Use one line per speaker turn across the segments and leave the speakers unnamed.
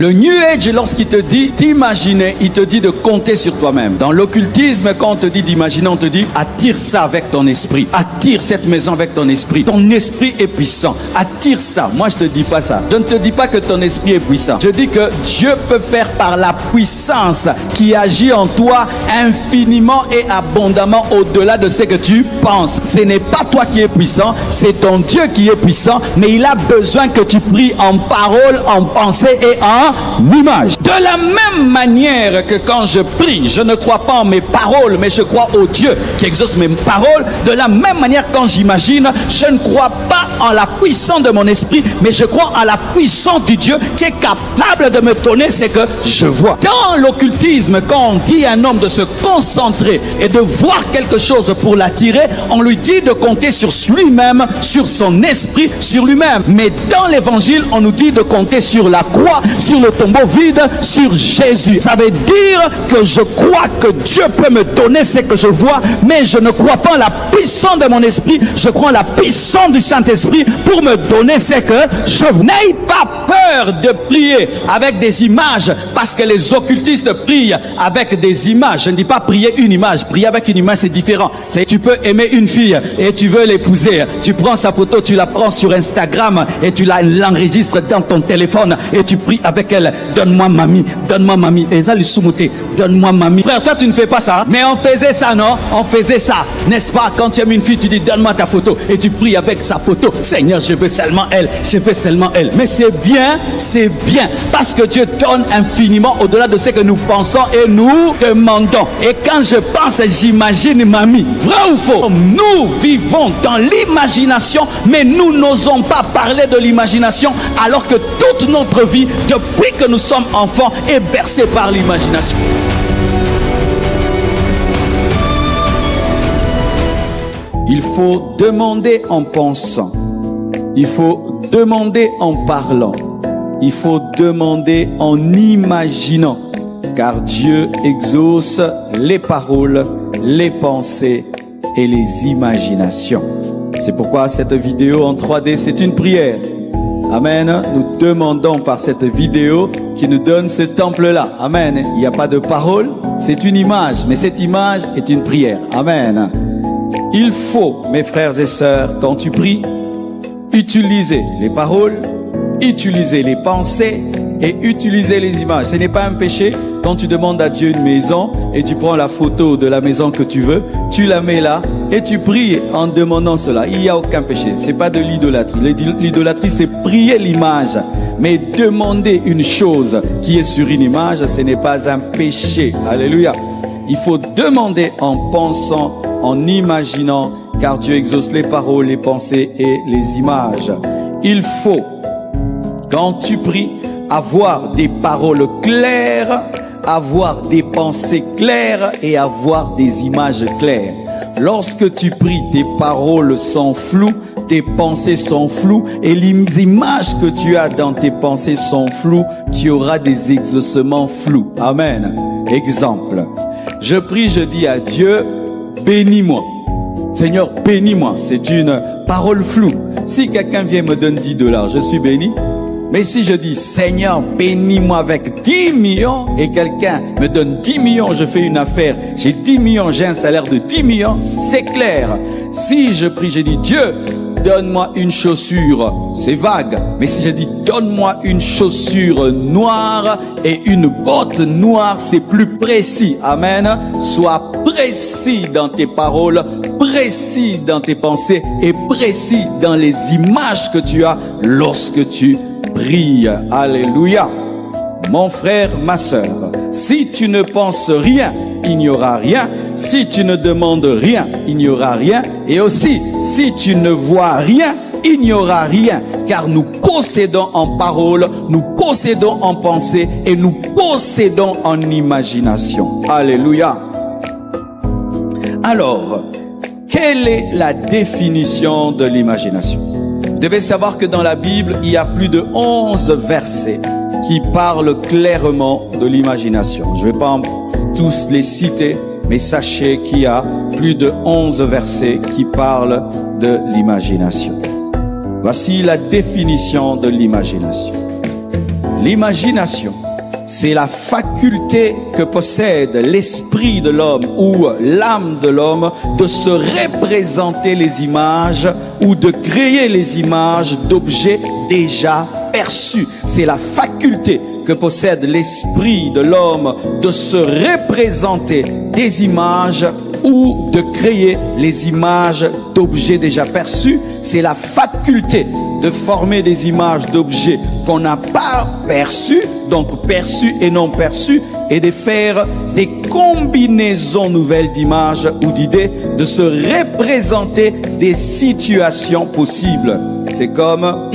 Le New Age, lorsqu'il te dit d'imaginer, il te dit de compter sur toi-même. Dans l'occultisme, quand on te dit d'imaginer, on te dit attire ça avec ton esprit. Attire cette maison avec ton esprit. Ton esprit est puissant. Attire ça. Moi, je te dis pas ça. Je ne te dis pas que ton esprit est puissant. Je dis que Dieu peut faire par la puissance qui agit en toi infiniment et abondamment au-delà de ce que tu penses. Ce n'est pas toi qui es puissant, c'est ton Dieu qui est puissant, mais il a besoin que tu pries en parole, en pensée et en image. De la même manière que quand je prie, je ne crois pas en mes paroles, mais je crois au Dieu qui exauce mes paroles. De la même manière, quand j'imagine, je ne crois pas en la puissance de mon esprit, mais je crois en la puissance du Dieu qui est capable de me donner ce que je vois. Dans l'occultisme, quand on dit à un homme de se concentrer et de voir quelque chose pour l'attirer, on lui dit de compter sur lui-même, sur son esprit, sur lui-même. Mais dans l'évangile, on nous dit de compter sur la croix, sur le tombeau vide, sur Jésus. Ça veut dire que je crois que Dieu peut me donner ce que je vois, mais je ne crois pas en la puissance de mon esprit, je crois en la puissance du Saint-Esprit pour me donner ce que je vois. N'aie pas peur de prier avec des images, parce que les occultistes prient avec des images. Je ne dis pas prier une image, prier avec une image c'est différent. Tu peux aimer une fille et tu veux l'épouser, tu prends sa photo, tu la prends sur Instagram et tu l'enregistres dans ton téléphone et tu pries avec elle. Donne-moi mamie, et ça lui soumouté, donne-moi mamie. Frère, toi tu ne fais pas ça, mais on faisait ça, non? On faisait ça, n'est-ce pas? Quand tu aimes une fille, tu dis donne-moi ta photo et tu pries avec sa photo. Seigneur, je veux seulement elle, je veux seulement elle. Mais c'est bien, parce que Dieu donne infiniment au-delà de ce que nous pensons et nous demandons. Et quand je pense, j'imagine mamie. Vrai ou faux? Nous vivons dans l'imagination, mais nous n'osons pas parler de l'imagination, alors que toute notre vie, depuis que nous sommes enfants, est bercée par l'imagination. Il faut demander en pensant. Il faut demander en parlant. Il faut demander en imaginant. Car Dieu exauce les paroles, les pensées et les imaginations. C'est pourquoi cette vidéo en 3D, c'est une prière. Amen. Nous demandons par cette vidéo qui nous donne ce temple-là. Amen. Il n'y a pas de parole, c'est une image, mais cette image est une prière. Amen. Il faut, mes frères et sœurs, quand tu pries, utiliser les paroles, utiliser les pensées et utiliser les images. Ce n'est pas un péché quand tu demandes à Dieu une maison et tu prends la photo de la maison que tu veux, tu la mets là et tu pries en demandant cela. Il n'y a aucun péché. C'est pas de l'idolâtrie. L'idolâtrie, c'est prier l'image. Mais demander une chose qui est sur une image, ce n'est pas un péché. Alléluia. Il faut demander en pensant, en imaginant, car Dieu exauce les paroles, les pensées et les images. Il faut, quand tu pries, avoir des paroles claires, avoir des pensées claires et avoir des images claires. Lorsque tu pries, tes paroles sont floues, tes pensées sont floues et les images que tu as dans tes pensées sont floues, tu auras des exaucements flous. Amen. Exemple, je prie, je dis à Dieu, bénis-moi. Seigneur, bénis-moi. C'est une parole floue. Si quelqu'un vient me donne $10, je suis béni. Mais si je dis, Seigneur, bénis-moi avec 10 millions, et quelqu'un me donne 10 millions, je fais une affaire, j'ai 10 millions, j'ai un salaire de 10 millions, c'est clair. Si je prie, je dis, Dieu, donne-moi une chaussure, c'est vague. Mais si je dis, donne-moi une chaussure noire et une botte noire, c'est plus précis. Amen. Sois précis dans tes paroles, précis dans tes pensées et précis dans les images que tu as lorsque tu prie. Alléluia. Mon frère, ma sœur, si tu ne penses rien, il n'y aura rien. Si tu ne demandes rien, il n'y aura rien. Et aussi, si tu ne vois rien, il n'y aura rien. Car nous possédons en parole, nous possédons en pensée et nous possédons en imagination. Alléluia. Alors, quelle est la définition de l'imagination? Vous devez savoir que dans la Bible, il y a plus de 11 versets qui parlent clairement de l'imagination. Je ne vais pas tous les citer, mais sachez qu'il y a plus de 11 versets qui parlent de l'imagination. Voici la définition de l'imagination. l'imagination, c'est la faculté que possède l'esprit de l'homme ou l'âme de l'homme de se représenter les images ou de créer les images d'objets déjà perçus. C'est la faculté que possède l'esprit de l'homme de se représenter des images ou de créer les images d'objets déjà perçus. C'est la faculté de former des images d'objets qu'on n'a pas perçus, donc perçus et non perçus, et de faire des combinaisons nouvelles d'images ou d'idées, de se représenter des situations possibles. C'est comme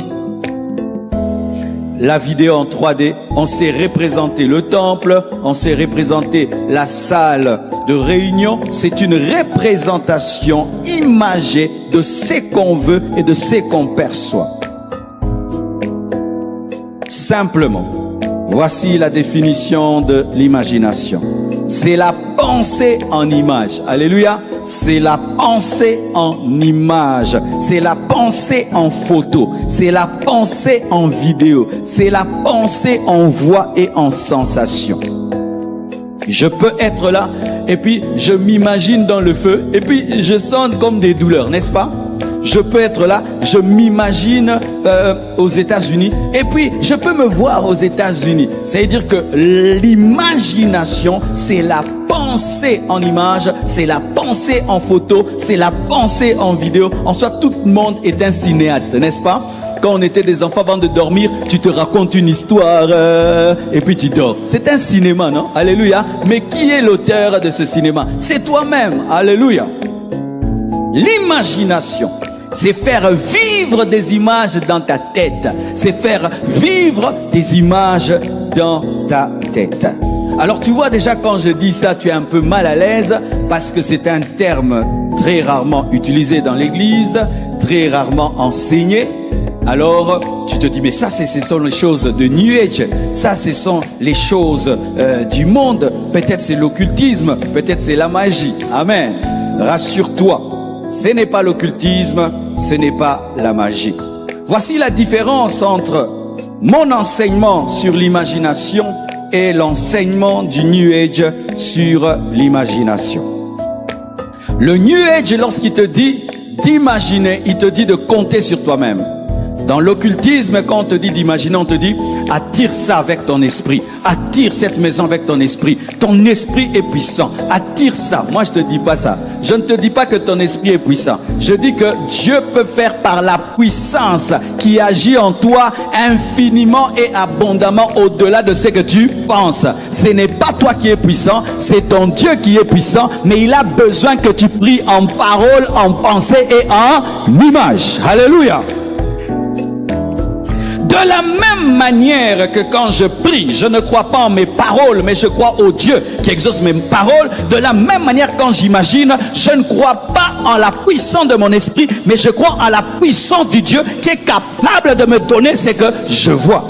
la vidéo en 3D, on s'est représenté le temple, on s'est représenté la salle de réunion. C'est une représentation imagée de ce qu'on veut et de ce qu'on perçoit. Simplement, voici la définition de l'imagination. C'est la pensée en image. Alléluia. C'est la pensée en image. C'est la pensée en photo. C'est la pensée en vidéo. C'est la pensée en voix et en sensation. Je peux être là et puis je m'imagine dans le feu et puis je sens comme des douleurs, n'est-ce pas? Je peux être là, je m'imagine aux États-Unis et puis je peux me voir aux États-Unis. C'est-à-dire que l'imagination, c'est la pensée en image, c'est la pensée en photo, c'est la pensée en vidéo. En soi, tout le monde est un cinéaste, n'est-ce pas? Quand on était des enfants avant de dormir, tu te racontes une histoire et puis tu dors. C'est un cinéma, non? Alléluia. Mais qui est l'auteur de ce cinéma? C'est toi-même. Alléluia. L'imagination, c'est faire vivre des images dans ta tête. C'est faire vivre des images dans ta tête. Alors tu vois déjà quand je dis ça, tu es un peu mal à l'aise parce que c'est un terme très rarement utilisé dans l'église, très rarement enseigné. Alors tu te dis mais ça ce sont les choses de New Age, ça ce sont les choses du monde, peut-être c'est l'occultisme, peut-être c'est la magie. Amen. Rassure-toi, ce n'est pas l'occultisme, ce n'est pas la magie. Voici la différence entre mon enseignement sur l'imagination et l'enseignement du New Age sur l'imagination. Le New Age, lorsqu'il te dit d'imaginer, il te dit de compter sur toi-même. Dans l'occultisme, quand on te dit d'imaginer, on te dit attire ça avec ton esprit, attire cette maison avec ton esprit. Ton esprit est puissant, attire ça. Moi je te dis pas ça. Je ne te dis pas que ton esprit est puissant. Je dis que Dieu peut faire par la puissance qui agit en toi infiniment et abondamment au-delà de ce que tu penses. Ce n'est pas toi qui es puissant, c'est ton Dieu qui est puissant, mais il a besoin que tu pries en parole, en pensée et en image. Alléluia. De la même manière que quand je prie, je ne crois pas en mes paroles, mais je crois au Dieu qui exauce mes paroles. De la même manière, quand j'imagine, je ne crois pas en la puissance de mon esprit, mais je crois en la puissance du Dieu qui est capable de me donner ce que je vois.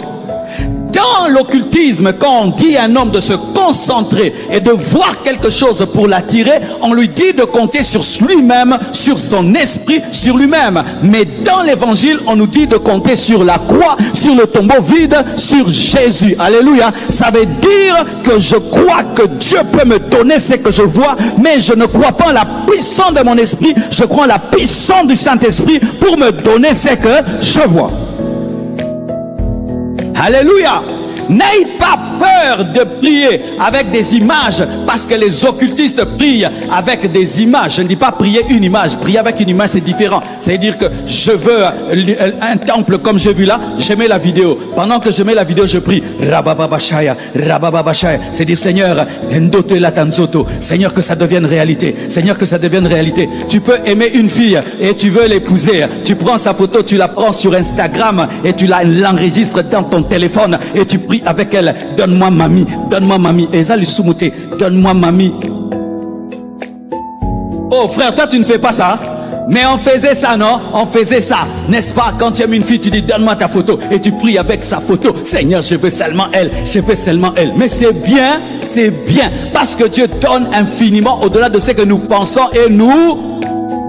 Dans l'occultisme, quand on dit à un homme de se concentrer et de voir quelque chose pour l'attirer, on lui dit de compter sur lui-même, sur son esprit, sur lui-même. Mais dans l'évangile, on nous dit de compter sur la croix, sur le tombeau vide, sur Jésus. Alléluia. Ça veut dire que je crois que Dieu peut me donner ce que je vois, mais je ne crois pas en la puissance de mon esprit, je crois en la puissance du Saint-Esprit pour me donner ce que je vois. Alléluia. N'aie pas peur de prier avec des images, parce que les occultistes prient avec des images. Je ne dis pas prier une image, prier avec une image c'est différent. C'est-à-dire que je veux un temple comme j'ai vu là, je mets la vidéo. Pendant que je mets la vidéo, je prie Rabababashaya, Rabababashaya. C'est dire Seigneur, Ndote Latanzoto, Seigneur que ça devienne réalité, Seigneur que ça devienne réalité. Tu peux aimer une fille et tu veux l'épouser. Tu prends sa photo, tu la prends sur Instagram et tu l'enregistres dans ton téléphone et tu pries avec elle. Donne-moi mamie, donne-moi mamie. Et ça lui soumouté, donne-moi mamie. Oh frère, toi tu ne fais pas ça. Mais on faisait ça, non? On faisait ça, n'est-ce pas? Quand tu aimes une fille, tu dis donne-moi ta photo et tu pries avec sa photo. Seigneur, je veux seulement elle, je veux seulement elle. Mais c'est bien, parce que Dieu donne infiniment au-delà de ce que nous pensons et nous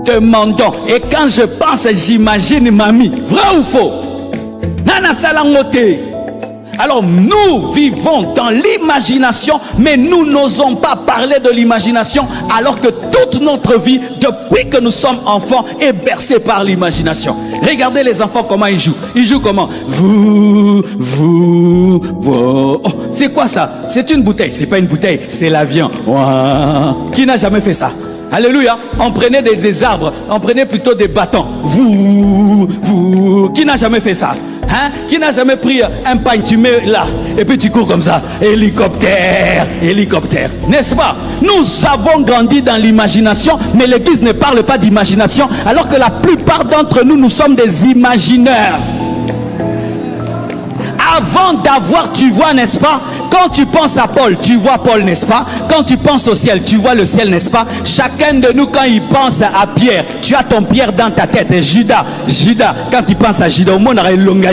demandons. Et quand je pense, j'imagine mamie. Vrai ou faux? Nana salangote. Alors nous vivons dans l'imagination, mais nous n'osons pas parler de l'imagination, alors que toute notre vie, depuis que nous sommes enfants, est bercée par l'imagination. Regardez les enfants comment ils jouent. Ils jouent comment? Vous. Oh, c'est quoi ça? C'est une bouteille. C'est pas une bouteille, c'est l'avion. Wow. Qui n'a jamais fait ça? Alléluia. On prenait des arbres, on prenait plutôt des bâtons. Vous. Qui n'a jamais fait ça? Hein? Qui n'a jamais pris un pain, tu mets là, et puis tu cours comme ça. Hélicoptère, n'est-ce pas? Nous avons grandi dans l'imagination, mais l'Église ne parle pas d'imagination, alors que la plupart d'entre nous, nous sommes des imagineurs. Avant d'avoir, tu vois, n'est-ce pas? Quand tu penses à Paul, tu vois Paul, n'est-ce pas? Quand tu penses au ciel, tu vois le ciel, n'est-ce pas? Chacun de nous, quand il pense à Pierre, tu as ton Pierre dans ta tête. Et Judas, quand tu penses à Judas, au monde,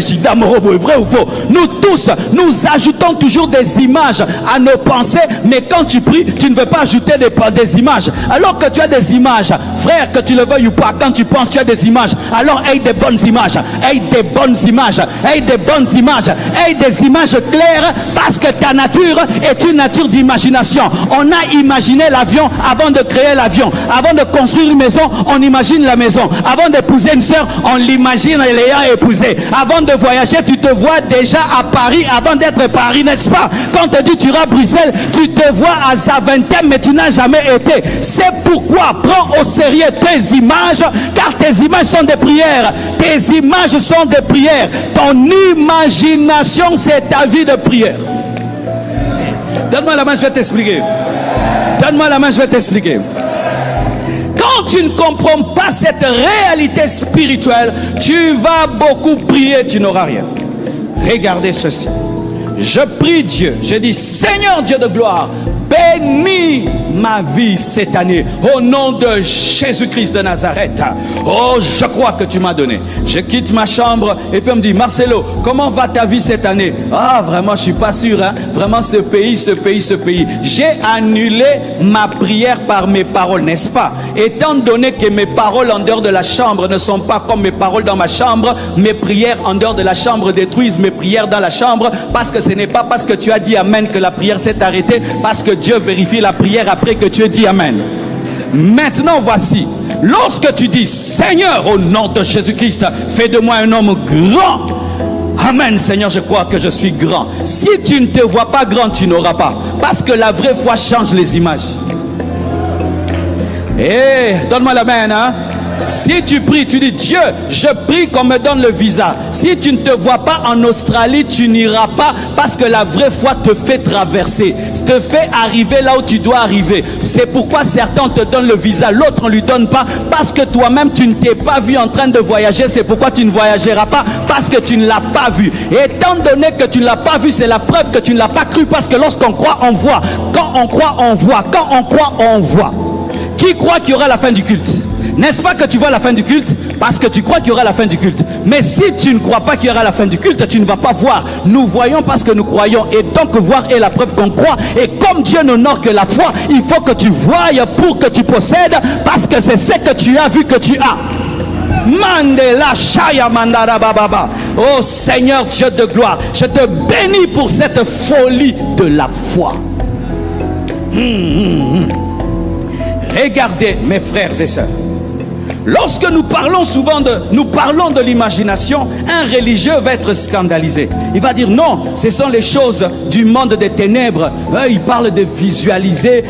Judas, vrai ou faux? Nous tous, nous ajoutons toujours des images à nos pensées, mais quand tu pries, tu ne veux pas ajouter des images. Alors que tu as des images, frère, que tu le veuilles ou pas, quand tu penses, tu as des images. Alors aie des bonnes images, aie des bonnes images, aie des bonnes images, aie des images claires, parce que ta nature est une nature d'imagination. On a imaginé l'avion avant de créer l'avion. Avant de construire une maison, on imagine la maison. Avant d'épouser une sœur, on l'imagine l'ayant épousée. Avant de voyager, tu te vois déjà à Paris avant d'être à Paris, n'est-ce pas? Quand on te dit tu iras à Bruxelles, tu te vois à Zaventem, mais tu n'as jamais été. C'est pourquoi prends au sérieux tes images, car tes images sont des prières. Tes images sont des prières. Ton imagination, c'est ta vie de prière. Donne-moi la main, je vais t'expliquer. Donne-moi la main, je vais t'expliquer. Quand tu ne comprends pas cette réalité spirituelle, tu vas beaucoup prier, tu n'auras rien. Regardez ceci. Je prie Dieu, je dis Seigneur Dieu de gloire, bénis ma vie cette année au nom de Jésus-Christ de Nazareth. Oh, je crois que tu m'as donné. Je quitte ma chambre et puis on me dit Marcelo, comment va ta vie cette année? Ah, vraiment, je suis pas sûr. Hein? Vraiment, ce pays. J'ai annulé ma prière par mes paroles, n'est-ce pas? Étant donné que mes paroles en dehors de la chambre ne sont pas comme mes paroles dans ma chambre, mes prières en dehors de la chambre détruisent mes prières dans la chambre, parce que ce n'est pas parce que tu as dit Amen que la prière s'est arrêtée, parce que Dieu vérifie la prière après que tu aies dit Amen. Maintenant voici, lorsque tu dis Seigneur au nom de Jésus-Christ, fais de moi un homme grand. Amen Seigneur, je crois que je suis grand. Si tu ne te vois pas grand, tu n'auras pas, parce que la vraie foi change les images. Donne-moi la main, hein? Si tu pries, tu dis Dieu, je prie qu'on me donne le visa. Si tu ne te vois pas en Australie, tu n'iras pas, parce que la vraie foi te fait traverser, te fait arriver là où tu dois arriver. C'est pourquoi certains te donnent le visa, l'autre on lui donne pas, parce que toi-même tu ne t'es pas vu en train de voyager. C'est pourquoi tu ne voyageras pas, parce que tu ne l'as pas vu. Et étant donné que tu ne l'as pas vu, c'est la preuve que tu ne l'as pas cru, parce que lorsqu'on croit, on voit. Quand on croit, on voit. Quand on croit, on voit. Qui croit qu'il y aura la fin du culte? N'est-ce pas que tu vois la fin du culte? Parce que tu crois qu'il y aura la fin du culte. Mais si tu ne crois pas qu'il y aura la fin du culte, tu ne vas pas voir. Nous voyons parce que nous croyons. Et donc voir est la preuve qu'on croit. Et comme Dieu n'honore que la foi, il faut que tu voyes pour que tu possèdes. Parce que c'est ce que tu as vu que tu as. Mandela Shaya Mandara Bababa. Oh Seigneur Dieu de gloire, je te bénis pour cette folie de la foi. Regardez mes frères et sœurs. Lorsque nous parlons de l'imagination, un religieux va être scandalisé. Il va dire non, ce sont les choses du monde des ténèbres. Il parle de visualiser,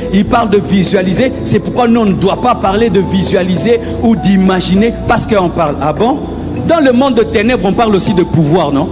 C'est pourquoi nous on ne doit pas parler de visualiser ou d'imaginer, parce qu'on parle. Ah bon? Dans le monde des ténèbres, on parle aussi de pouvoir, non?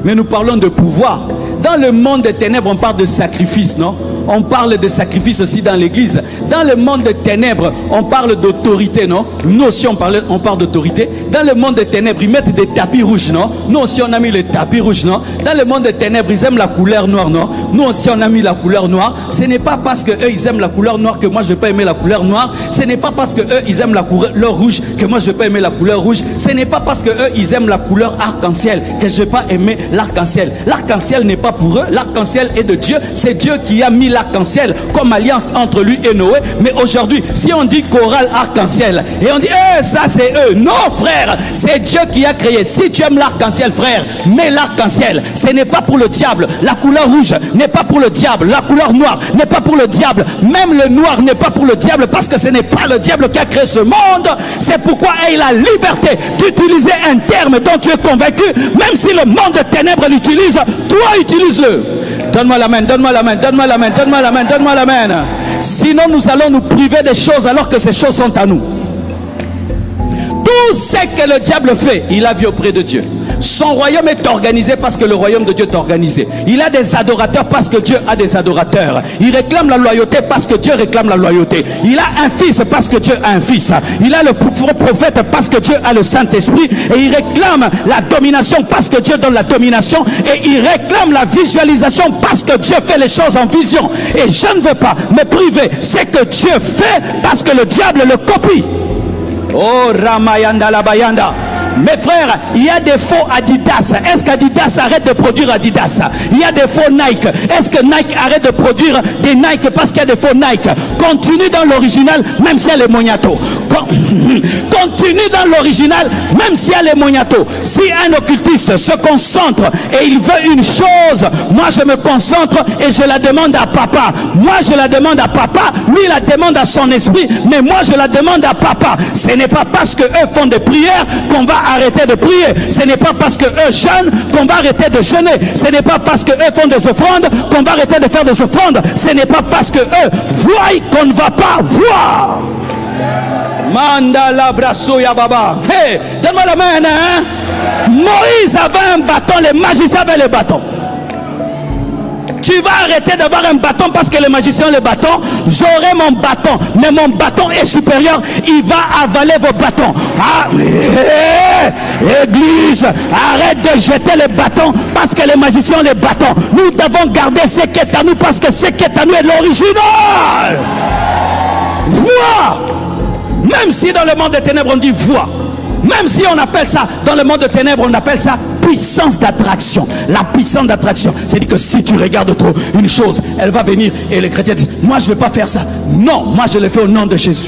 Mais nous parlons de pouvoir. Dans le monde des ténèbres, on parle de sacrifice, non? On parle de sacrifice aussi dans l'église. Dans le monde des ténèbres, on parle d'autorité, non? Nous aussi, on parle d'autorité. Dans le monde des ténèbres, ils mettent des tapis rouges, non? Nous aussi, on a mis les tapis rouges, non? Dans le monde des ténèbres, ils aiment la couleur noire, non? nous aussi on a mis la couleur noire. Ce n'est pas parce que eux ils aiment la couleur noire que moi je vais pas aimer la couleur noire. Ce n'est pas parce que eux ils aiment la couleur rouge que moi je vais pas aimer la couleur rouge. Ce n'est pas parce que eux ils aiment la couleur arc-en-ciel que je vais pas aimer l'arc-en-ciel. L'arc-en-ciel n'est pas pour eux, l'arc-en-ciel est de Dieu. C'est Dieu qui a mis l'arc-en-ciel comme alliance entre lui et Noé. Mais aujourd'hui, si on dit chorale arc-en-ciel et on dit ça c'est eux, non frère, c'est Dieu qui a créé. Si tu aimes l'arc-en-ciel frère, mets l'arc-en-ciel. Ce n'est pas pour le diable. La couleur rouge n'est pas pour le diable. La couleur noire n'est pas pour le diable. Même le noir n'est pas pour le diable, parce que ce n'est pas le diable qui a créé ce monde. C'est pourquoi il a la liberté d'utiliser un terme dont tu es convaincu, même si le monde de ténèbres l'utilise, toi utilise-le. Donne-moi la main, donne-moi la main, donne-moi la main, donne-moi la main, donne-moi la main. Sinon nous allons nous priver des choses alors que ces choses sont à nous. Tout ce que le diable fait, il a vu auprès de Dieu. Son royaume est organisé parce que le royaume de Dieu est organisé. Il a des adorateurs parce que Dieu a des adorateurs. Il réclame la loyauté parce que Dieu réclame la loyauté. Il a un fils parce que Dieu a un fils. Il a le prophète parce que Dieu a le Saint-Esprit. Et il réclame la domination parce que Dieu donne la domination. Et il réclame la visualisation parce que Dieu fait les choses en vision. Et je ne veux pas me priver. C'est que Dieu fait parce que le diable le copie. Oh Ramayanda la Bayanda. Mes frères, il y a des faux Adidas. Est-ce qu'Adidas arrête de produire Adidas? Il y a des faux Nike. Est-ce que Nike arrête de produire des Nike parce qu'il y a des faux Nike? Continue dans l'original, même s'il y a les moniatos. Continue dans l'original, même s'il y a les moniatos. Si un occultiste se concentre et il veut une chose, moi je me concentre et je la demande à papa. Moi je la demande à papa, lui il la demande à son esprit, mais moi je la demande à papa. Ce n'est pas parce que eux font des prières qu'on va arrêter de prier. Ce n'est pas parce que eux jeûnent qu'on va arrêter de jeûner. Ce n'est pas parce que eux font des offrandes qu'on va arrêter de faire des offrandes. Ce n'est pas parce que eux voient qu'on ne va pas voir. Mandala brasso ya baba. Hey, donne-moi la main, hein? Moïse avait un bâton, les magiciens avaient les bâtons. Tu vas arrêter d'avoir un bâton parce que les magiciens ont les bâtons. J'aurai mon bâton, mais mon bâton est supérieur. Il va avaler vos bâtons. Ah, Église, arrête de jeter les bâtons parce que les magiciens ont les bâtons. Nous devons garder ce qui est à nous parce que ce qui est à nous est l'original. Vois. Même si dans le monde des ténèbres on dit voix, même si on appelle ça, dans le monde des ténèbres on appelle ça puissance d'attraction. La puissance d'attraction, c'est-à-dire que si tu regardes trop une chose, elle va venir. Et les chrétiens disent, moi je ne vais pas faire ça. Non, moi je le fais au nom de Jésus.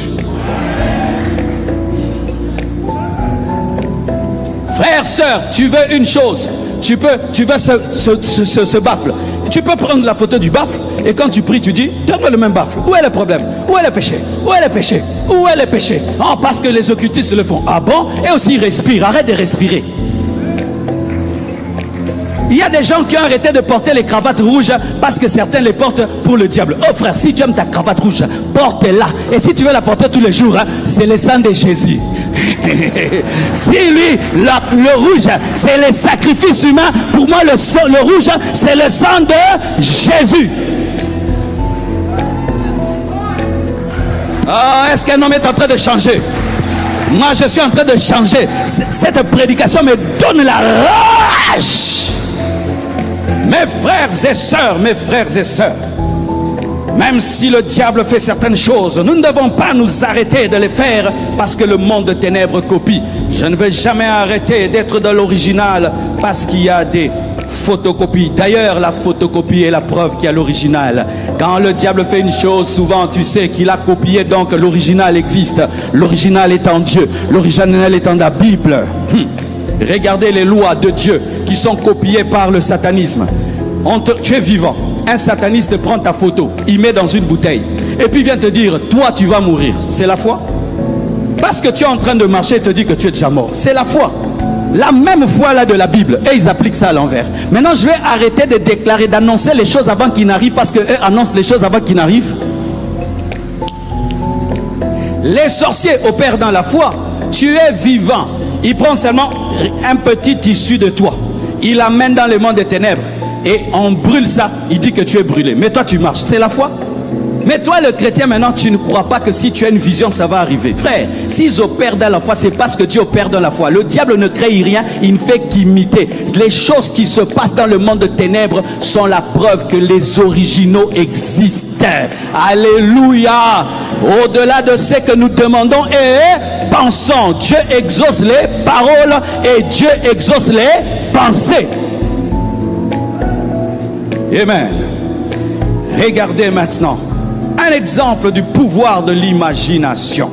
Frère, sœur, tu veux une chose, tu veux ce baffle. Tu peux prendre la photo du baffle et quand tu pries, tu dis, donne-moi le même baffle. Où est le problème? Où est le péché? Où est le péché? Où est le péché? Oh, parce que les occultistes le font. Ah bon? Et aussi respire, arrête de respirer. Il y a des gens qui ont arrêté de porter les cravates rouges parce que certains les portent pour le diable. Oh frère, si tu aimes ta cravate rouge, porte-la. Et si tu veux la porter tous les jours, c'est le sang de Jésus. Si lui, le rouge, c'est le sacrifice humain, pour moi le rouge, c'est le sang de Jésus. Oh, est-ce qu'un homme est en train de changer? Moi, je suis en train de changer. Cette prédication me donne la rage. Mes frères et sœurs, mes frères et sœurs, même si le diable fait certaines choses, nous ne devons pas nous arrêter de les faire parce que le monde de ténèbres copie. Je ne vais jamais arrêter d'être dans l'original parce qu'il y a des photocopies. D'ailleurs, la photocopie est la preuve qu'il y a l'original. Quand le diable fait une chose, souvent tu sais qu'il a copié, donc l'original existe. L'original est en Dieu, l'original est en la Bible. Regardez les lois de Dieu qui sont copiées par le satanisme. Tu es vivant. Un sataniste prend ta photo, il met dans une bouteille et puis vient te dire, toi tu vas mourir. C'est la foi? Parce que tu es en train de marcher et te dit que tu es déjà mort. C'est la foi. La même foi là de la Bible. Et ils appliquent ça à l'envers. Maintenant je vais arrêter de déclarer, d'annoncer les choses avant qu'ils n'arrivent parce qu'eux annoncent les choses avant qu'ils n'arrivent. Les sorciers opèrent dans la foi. Tu es vivant. Il prend seulement un petit tissu de toi. Il l'amène dans le monde des ténèbres. Et on brûle ça. Il dit que tu es brûlé. Mais toi tu marches. C'est la foi? Mais toi, le chrétien, maintenant, tu ne crois pas que si tu as une vision, ça va arriver. Frère, s'ils opèrent dans la foi, c'est parce que Dieu opère dans la foi. Le diable ne crée rien, il ne fait qu'imiter. Les choses qui se passent dans le monde de ténèbres sont la preuve que les originaux existent. Alléluia. Au-delà de ce que nous demandons et pensons, Dieu exauce les paroles et Dieu exauce les pensées. Amen. Regardez maintenant un exemple du pouvoir de l'imagination.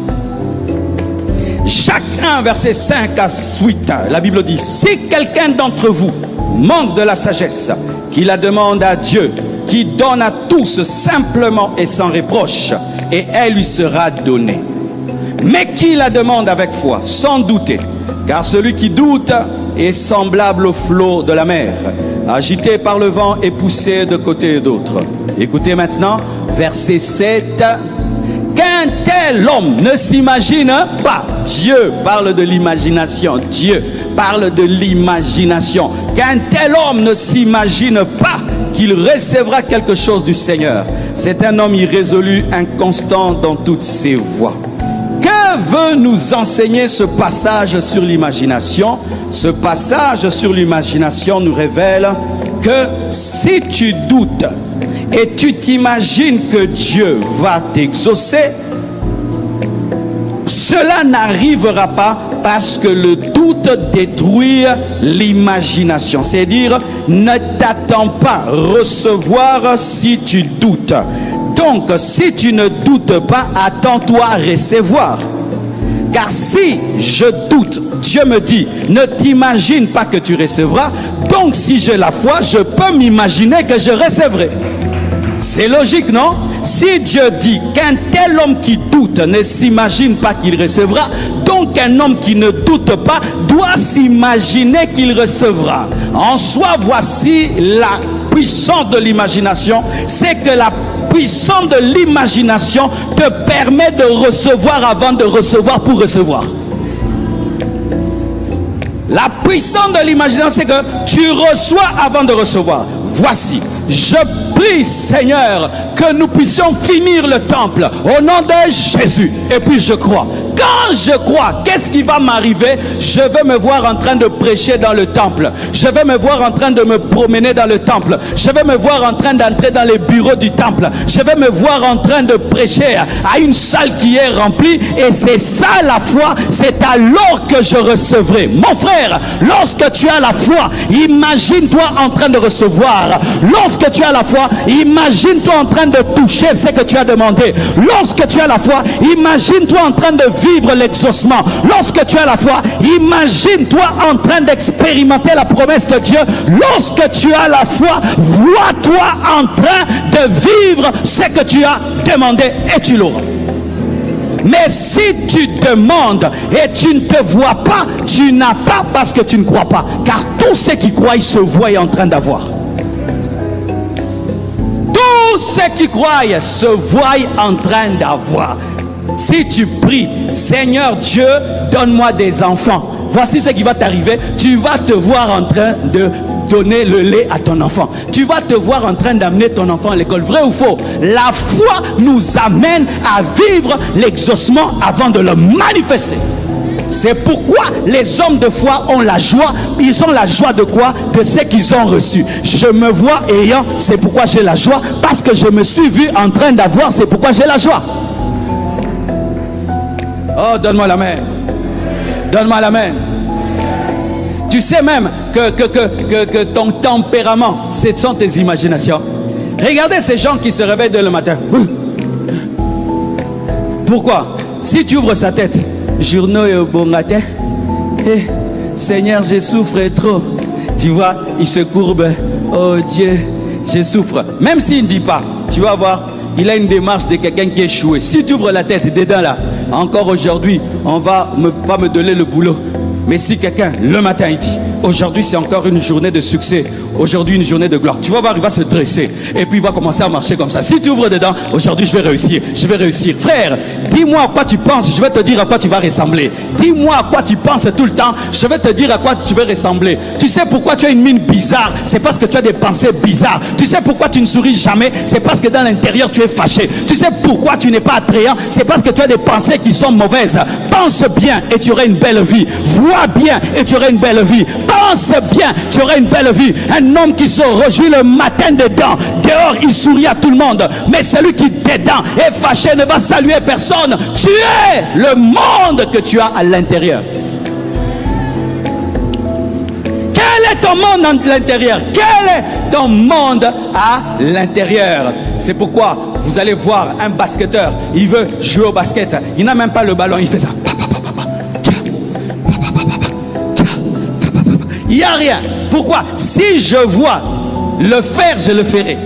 Jacques 1, verset 5 à 8, la Bible dit: si quelqu'un d'entre vous manque de la sagesse, qu'il la demande à Dieu, qui donne à tous simplement et sans reproche, et elle lui sera donnée. Mais qui la demande avec foi, sans douter, car celui qui doute est semblable au flot de la mer, agité par le vent et poussé de côté et d'autre. Écoutez maintenant, verset 7. Qu'un tel homme ne s'imagine pas. Dieu parle de l'imagination. Dieu parle de l'imagination. Qu'un tel homme ne s'imagine pas qu'il recevra quelque chose du Seigneur. C'est un homme irrésolu, inconstant dans toutes ses voies. Que veut nous enseigner ce passage sur l'imagination? Ce passage sur l'imagination nous révèle que si tu doutes et tu t'imagines que Dieu va t'exaucer, cela n'arrivera pas parce que le doute détruit l'imagination. C'est-à-dire, ne t'attends pas à recevoir si tu doutes. Donc, si tu ne doutes pas, attends-toi à recevoir. Car si je doute, Dieu me dit, ne t'imagine pas que tu recevras. Donc, si j'ai la foi, je peux m'imaginer que je recevrai. C'est logique, non? Si Dieu dit qu'un tel homme qui doute ne s'imagine pas qu'il recevra, donc un homme qui ne doute pas doit s'imaginer qu'il recevra. En soi, voici la puissance de l'imagination. C'est que la puissance de l'imagination te permet de recevoir avant de recevoir pour recevoir. La puissance de l'imagination, c'est que tu reçois avant de recevoir. Voici, je prie, Seigneur, que nous puissions finir le temple au nom de Jésus. Et puis je crois. Quand je crois, qu'est-ce qui va m'arriver? Je vais me voir en train de prêcher dans le temple. Je vais me voir en train de me promener dans le temple. Je vais me voir en train d'entrer dans les bureaux du temple. Je vais me voir en train de prêcher à une salle qui est remplie. Et c'est ça la foi. C'est alors que je recevrai. Mon frère, lorsque tu as la foi, imagine-toi en train de recevoir. Lorsque tu as la foi, imagine-toi en train de toucher ce que tu as demandé. Lorsque tu as la foi, imagine-toi en train de vivre l'exaucement. Lorsque tu as la foi, imagine-toi en train d'expérimenter la promesse de Dieu. Lorsque tu as la foi, vois-toi en train de vivre ce que tu as demandé et tu l'auras. Mais si tu demandes et tu ne te vois pas, tu n'as pas parce que tu ne crois pas. Car tous ceux qui croient, ils se voient en train d'avoir. Tous ceux qui croient se voient en train d'avoir. Si tu pries, Seigneur Dieu, donne-moi des enfants. Voici ce qui va t'arriver. Tu vas te voir en train de donner le lait à ton enfant. Tu vas te voir en train d'amener ton enfant à l'école. Vrai ou faux? La foi nous amène à vivre l'exaucement avant de le manifester. C'est pourquoi les hommes de foi ont la joie. Ils ont la joie de quoi? De ce qu'ils ont reçu. Je me vois ayant, c'est pourquoi j'ai la joie. Parce que je me suis vu en train d'avoir, c'est pourquoi j'ai la joie. Oh, donne-moi la main. Donne-moi la main. Tu sais même que ton tempérament, ce sont tes imaginations. Regardez ces gens qui se réveillent dès le matin. Pourquoi? Si tu ouvres sa tête, journaux et au bon matin, Seigneur, je souffre trop. Tu vois, il se courbe. Oh Dieu, je souffre. Même s'il ne dit pas, tu vas voir, il a une démarche de quelqu'un qui est échoué. Si tu ouvres la tête dedans là, encore aujourd'hui, on va pas me donner le boulot. Mais si quelqu'un, le matin, il dit, aujourd'hui c'est encore une journée de succès. aujourd'hui une journée de gloire. Tu vas voir, il va se dresser et puis il va commencer à marcher comme ça. Si tu ouvres dedans, aujourd'hui je vais réussir, je vais réussir. Frère, dis-moi à quoi tu penses, je vais te dire à quoi tu vas ressembler. Dis-moi à quoi tu penses tout le temps, je vais te dire à quoi tu vas ressembler. Tu sais pourquoi tu as une mine bizarre? C'est parce que tu as des pensées bizarres. Tu sais pourquoi tu ne souris jamais? C'est parce que dans l'intérieur tu es fâché. Tu sais pourquoi tu n'es pas attrayant? C'est parce que tu as des pensées qui sont mauvaises. Pense bien et tu auras une belle vie. Vois bien et tu auras une belle vie. Pense bien, tu auras une belle vie. Un homme qui se réjouit le matin dedans, dehors il sourit à tout le monde, mais celui qui dedans est fâché ne va saluer personne. Tu es le monde que tu as à l'intérieur. Quel est ton monde à l'intérieur? Quel est ton monde à l'intérieur? C'est pourquoi vous allez voir un basketteur, il veut jouer au basket, il n'a même pas le ballon, il fait ça. Il n'y a rien. Pourquoi? Si je vois le faire, je le ferai.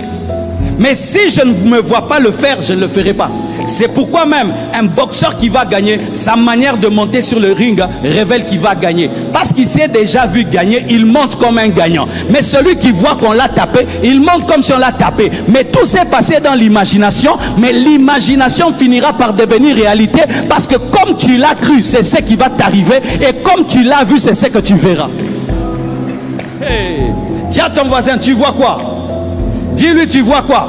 Mais si je ne me vois pas le faire, je ne le ferai pas. C'est pourquoi même un boxeur qui va gagner, sa manière de monter sur le ring révèle qu'il va gagner. Parce qu'il s'est déjà vu gagner, il monte comme un gagnant. Mais celui qui voit qu'on l'a tapé, il monte comme si on l'a tapé. Mais tout s'est passé dans l'imagination, mais l'imagination finira par devenir réalité. Parce que comme tu l'as cru, c'est ce qui va t'arriver. Et comme tu l'as vu, c'est ce que tu verras. Hey. Dis à ton voisin, tu vois quoi? Dis-lui, tu vois quoi?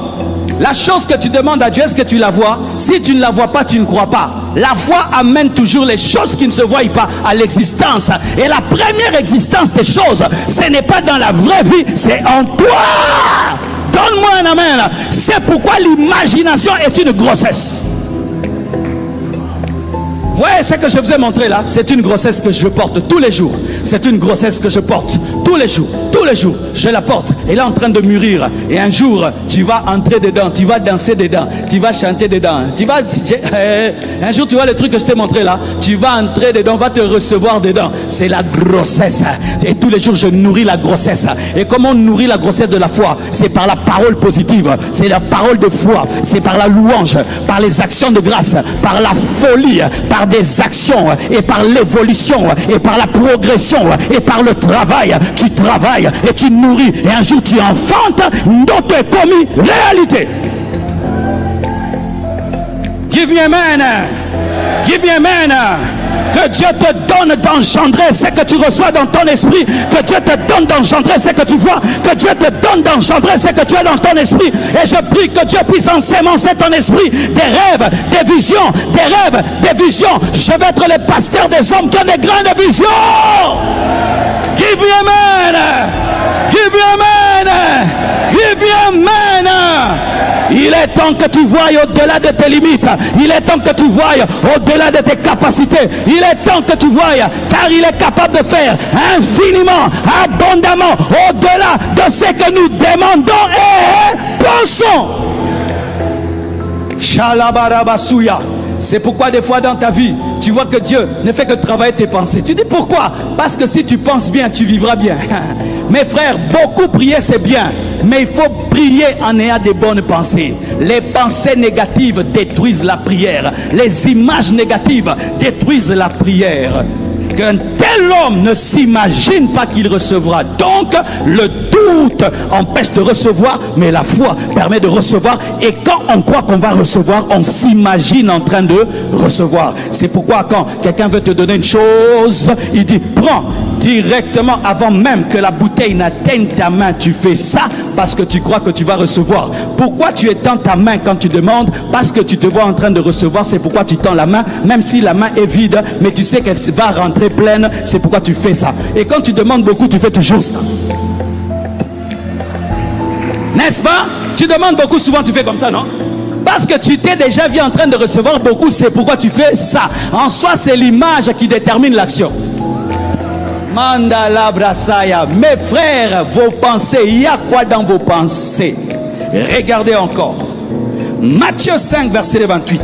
La chose que tu demandes à Dieu, est-ce que tu la vois? Si tu ne la vois pas, tu ne crois pas. La foi amène toujours les choses qui ne se voient pas à l'existence. Et la première existence des choses, ce n'est pas dans la vraie vie, c'est en toi. Donne-moi un amen. C'est pourquoi l'imagination est une grossesse. Voyez ce que je vous ai montré là, c'est une grossesse que je porte tous les jours. C'est une grossesse que je porte tous les jours. Tous les jours, je la porte. Elle est en train de mûrir. Et un jour, tu vas entrer dedans, tu vas danser dedans, tu vas chanter dedans. Un jour, tu vois le truc que je t'ai montré là. Tu vas entrer dedans, on va te recevoir dedans. C'est la grossesse. Et tous les jours, je nourris la grossesse. Et comment on nourrit la grossesse de la foi? C'est par la parole positive. C'est la parole de foi. C'est par la louange, par les actions de grâce, par la folie, par des actions et par l'évolution et par la progression et par le travail. Tu travailles et tu nourris et un jour tu enfantes, d'autres est commis réalité. Give me amen. Give me amen. Que Dieu te donne d'engendrer ce que tu reçois dans ton esprit. Que Dieu te donne d'engendrer ce que tu vois. Que Dieu te donne d'engendrer ce que tu as dans ton esprit. Et je prie que Dieu puisse ensemencer ton esprit des rêves, des visions, des rêves, des visions. Je vais être le pasteur des hommes qui ont des grandes visions. Give me amen. Give me amen. Give me amen. Il est temps que tu voies au-delà de tes limites. Il est temps que tu voies au-delà de tes capacités. Il est temps que tu voies, car il est capable de faire infiniment, abondamment, au-delà de ce que nous demandons et pensons. Shalabarabasuya. C'est pourquoi des fois dans ta vie, tu vois que Dieu ne fait que travailler tes pensées. Tu dis pourquoi? Parce que si tu penses bien, tu vivras bien. Mes frères, beaucoup prier c'est bien, mais il faut prier en ayant des bonnes pensées. Les pensées négatives détruisent la prière. Les images négatives détruisent la prière. Qu'un tel homme ne s'imagine pas qu'il recevra. Donc le doute empêche de recevoir, mais la foi permet de recevoir. Et quand on croit qu'on va recevoir, on s'imagine en train de recevoir. C'est pourquoi quand quelqu'un veut te donner une chose, il dit prends directement avant même que la bouteille n'atteigne ta main. Tu fais ça parce que tu crois que tu vas recevoir. Pourquoi tu étends ta main quand tu demandes? Parce que tu te vois en train de recevoir. C'est pourquoi tu tends la main, même si la main est vide, mais tu sais qu'elle va rentrer pleine. C'est pourquoi tu fais ça. Et quand tu demandes beaucoup, tu fais toujours ça. N'est-ce pas? Tu demandes beaucoup, souvent tu fais comme ça, non? Parce que tu t'es déjà vu en train de recevoir beaucoup, c'est pourquoi tu fais ça. En soi, c'est l'image qui détermine l'action. Mandala Brasaya. Mes frères, vos pensées, il y a quoi dans vos pensées? Regardez encore. Matthieu 5, verset 28.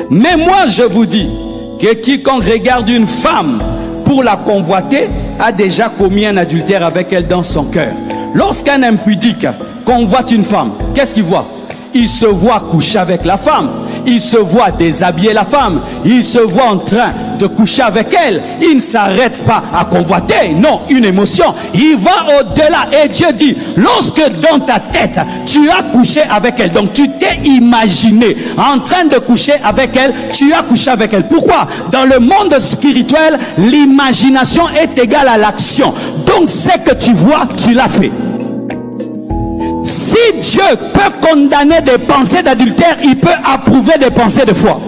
Mais moi, je vous dis que quiconque regarde une femme pour la convoiter a déjà commis un adultère avec elle dans son cœur. Lorsqu'un impudique convoite une femme, qu'est-ce qu'il voit? Il se voit coucher avec la femme. il se voit déshabiller la femme, il se voit en train de coucher avec elle, il ne s'arrête pas à convoiter, non, une émotion, il va au-delà. Et Dieu dit, lorsque dans ta tête, tu as couché avec elle, donc tu t'es imaginé en train de coucher avec elle, tu as couché avec elle. Pourquoi? Dans le monde spirituel, l'imagination est égale à l'action. Donc ce que tu vois, tu l'as fait. Si Dieu peut condamner des pensées d'adultère, il peut approuver des pensées de foi.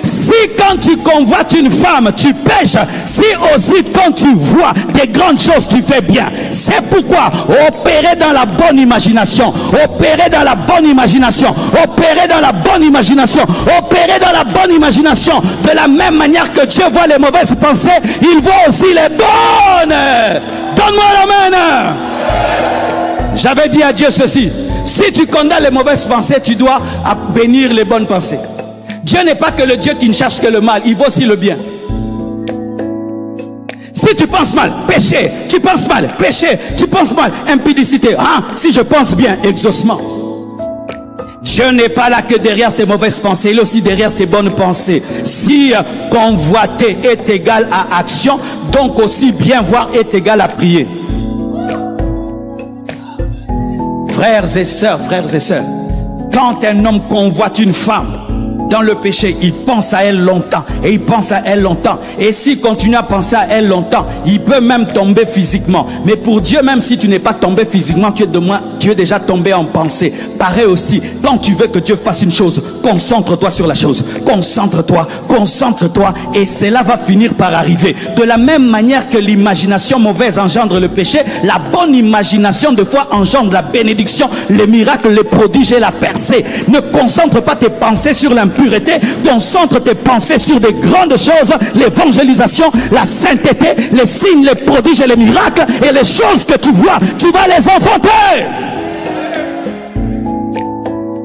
Si quand tu convoites une femme, tu pêches, si aussi quand tu vois des grandes choses, tu fais bien. C'est pourquoi opérer dans la bonne imagination, opérer dans la bonne imagination, opérer dans la bonne imagination, opérer dans la bonne imagination. De la même manière que Dieu voit les mauvaises pensées, il voit aussi les bonnes. Donne-moi l'amen. J'avais dit à Dieu ceci: si tu condamnes les mauvaises pensées, tu dois bénir les bonnes pensées. Dieu n'est pas que le Dieu qui ne cherche que le mal, il voit aussi le bien. Si tu penses mal, péché. Tu penses mal, péché. Tu penses mal, impudicité. Ah, si je pense bien, exaucement. Dieu n'est pas là que derrière tes mauvaises pensées, il est aussi derrière tes bonnes pensées. Si convoiter est égal à action, donc aussi bien voir est égal à prier. Frères et sœurs, quand un homme convoite une femme dans le péché, il pense à elle longtemps, et il pense à elle longtemps, et s'il continue à penser à elle longtemps, il peut même tomber physiquement. Mais pour Dieu, même si tu n'es pas tombé physiquement, tu es déjà tombé en pensée. Pareil aussi, quand tu veux que Dieu fasse une chose, concentre-toi sur la chose, concentre-toi, et cela va finir par arriver. De la même manière que l'imagination mauvaise engendre le péché, la bonne imagination de foi engendre la bénédiction, les miracles, les prodiges et la percée. Ne concentre pas tes pensées sur l'impurité, concentre tes pensées sur des grandes choses, l'évangélisation, la sainteté, les signes, les prodiges et les miracles, et les choses que tu vois, tu vas les enfanter.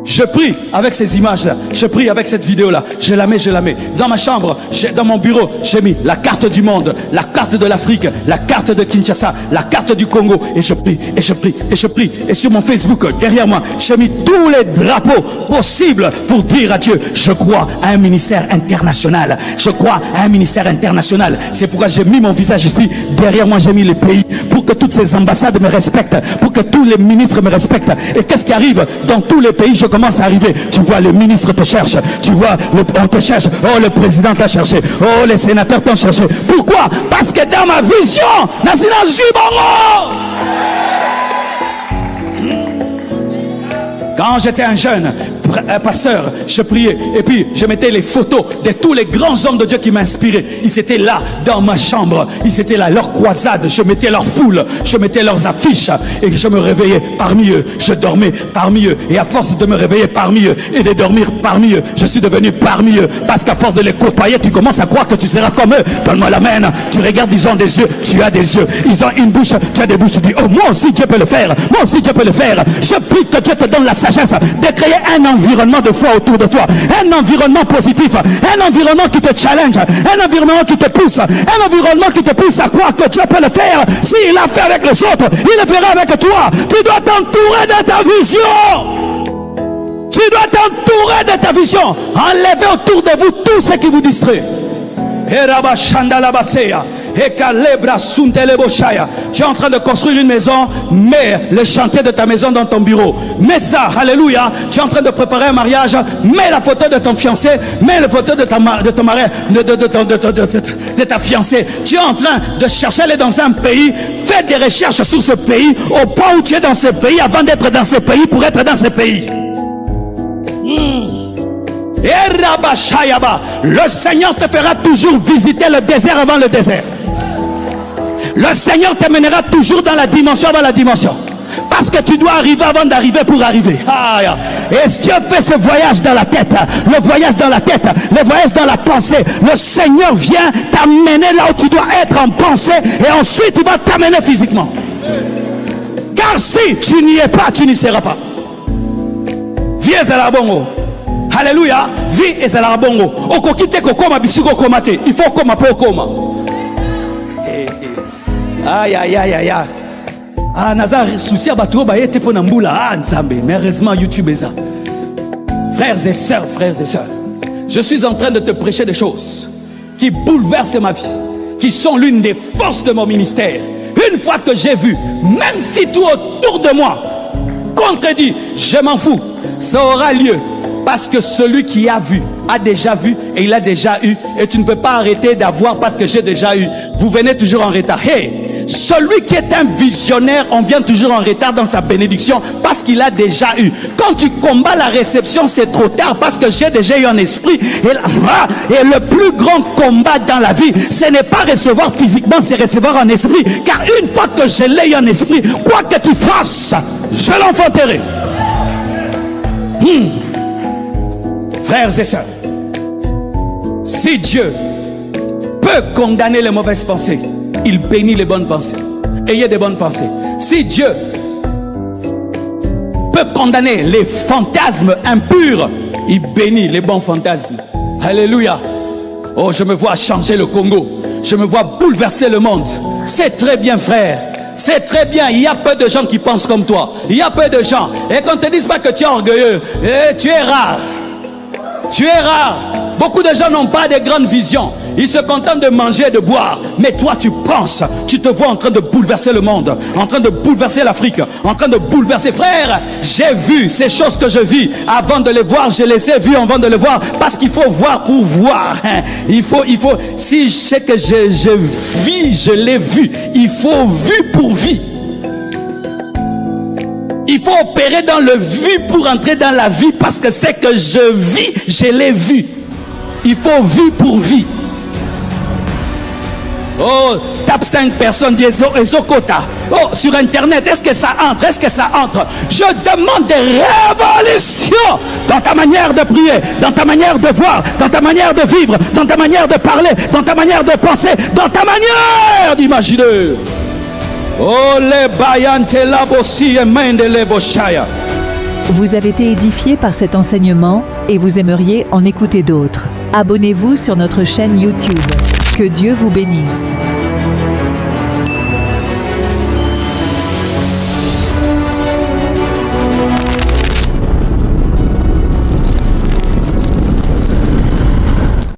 Je prie avec ces images-là, je prie avec cette vidéo-là, je la mets. Dans ma chambre, dans mon bureau, j'ai mis la carte du monde, la carte de l'Afrique, la carte de Kinshasa, la carte du Congo, et je prie. Et sur mon Facebook, derrière moi, j'ai mis tous les drapeaux possibles pour dire à Dieu, je crois à un ministère international. Je crois à un ministère international. C'est pourquoi j'ai mis mon visage ici, derrière moi j'ai mis les pays, pour que toutes ces ambassades me respectent, pour que tous les ministres me respectent. Et qu'est-ce qui arrive dans tous les pays? Je commence à arriver, tu vois, le ministre te cherche, tu vois, on te cherche, oh, le président t'a cherché, oh, les sénateurs t'ont cherché. Pourquoi? Parce que dans ma vision, quand j'étais un jeune pasteur, je priais, et puis je mettais les photos de tous les grands hommes de Dieu qui m'inspiraient. Ils étaient là dans ma chambre, ils étaient là, leur croisade, je mettais leur foule, je mettais leurs affiches, et je me réveillais parmi eux, je dormais parmi eux, et à force de me réveiller parmi eux et de dormir parmi eux, je suis devenu parmi eux, parce qu'à force de les côtoyer, tu commences à croire que tu seras comme eux. Donne-moi la main. Tu regardes, ils ont des yeux, tu as des yeux, ils ont une bouche, tu as des bouches, tu dis, oh, moi aussi Dieu peut le faire, moi aussi Dieu peut le faire. Je prie que Dieu te donne la sagesse de créer un environnement de foi autour de toi, un environnement positif, un environnement qui te challenge, un environnement qui te pousse, un environnement qui te pousse à croire que Dieu peut le faire. S'il l'a fait avec les autres, il le fera avec toi. Tu dois t'entourer de ta vision. Tu dois t'entourer de ta vision. Enlevez autour de vous tout ce qui vous distrait. Tu es en train de construire une maison, mets le chantier de ta maison dans ton bureau. Mets ça, alléluia. Tu es en train de préparer un mariage, mets la photo de ton fiancé, mets la photo de ton mari, de ta fiancée. Tu es en train de chercher à aller dans un pays, fais des recherches sur ce pays, au point où tu es dans ce pays, avant d'être dans ce pays, pour être dans ce pays. Le Seigneur te fera toujours visiter le désert avant le désert. Le Seigneur te mènera toujours dans la dimension avant la dimension. Parce que tu dois arriver avant d'arriver pour arriver. Et Dieu fait ce voyage dans la tête, le voyage dans la tête, le voyage dans la pensée. Le Seigneur vient t'amener là où tu dois être en pensée, et ensuite il va t'amener physiquement. Car si tu n'y es pas, tu n'y seras pas. Viens à la bongo. Alléluia. Vie et c'est la bongo. Okokite kokoma bisuko komate. Il faut koma po koma. Aïe aïe aïe aïe. Ah, naza souci abatuo ba yete po nambula. Ah, nzambe. Mais heureusement, YouTube est ça. Frères et sœurs, je suis en train de te prêcher des choses qui bouleversent ma vie, qui sont l'une des forces de mon ministère. Une fois que j'ai vu, même si tout autour de moi contredit, je m'en fous, ça aura lieu. Parce que celui qui a vu, a déjà vu et il a déjà eu. Et tu ne peux pas arrêter d'avoir parce que j'ai déjà eu. Vous venez toujours en retard. Hey, celui qui est un visionnaire, on vient toujours en retard dans sa bénédiction parce qu'il a déjà eu. Quand tu combats la réception, c'est trop tard parce que j'ai déjà eu un esprit. Et le plus grand combat dans la vie, ce n'est pas recevoir physiquement, c'est recevoir en esprit. Car une fois que je l'ai eu en esprit, quoi que tu fasses, je l'enfanterai. Frères et sœurs, si Dieu peut condamner les mauvaises pensées, il bénit les bonnes pensées. Ayez des bonnes pensées. Si Dieu peut condamner les fantasmes impurs, il bénit les bons fantasmes. Alléluia. Oh, je me vois changer le Congo. Je me vois bouleverser le monde. C'est très bien, frère. C'est très bien. Il y a peu de gens qui pensent comme toi. Il y a peu de gens. Et qu'on ne te dise pas que tu es orgueilleux, tu es rare. Tu es rare. Beaucoup de gens n'ont pas de grandes visions. Ils se contentent de manger et de boire. Mais toi, tu penses, tu te vois en train de bouleverser le monde, en train de bouleverser l'Afrique, en train de bouleverser. Frère, j'ai vu ces choses que je vis. Avant de les voir, je les ai vues avant de les voir. Parce qu'il faut voir pour voir. Il faut. Si je sais que je vis, je l'ai vu. Il faut vu pour vie. Il faut opérer dans le vu pour entrer dans la vie. Parce que c'est que je vis, je l'ai vu. Il faut vu pour vie. Oh, tape 5 personnes d'Ezokota. Oh, sur internet, est-ce que ça entre? Est-ce que ça entre? Je demande des révolutions dans ta manière de prier, dans ta manière de voir, dans ta manière de vivre, dans ta manière de parler, dans ta manière de penser, dans ta manière d'imaginer. Oh, les bayante la bossi et mende les boshaya.
Vous avez été édifié par cet enseignement et vous aimeriez en écouter d'autres. Abonnez-vous sur notre chaîne YouTube. Que Dieu vous bénisse.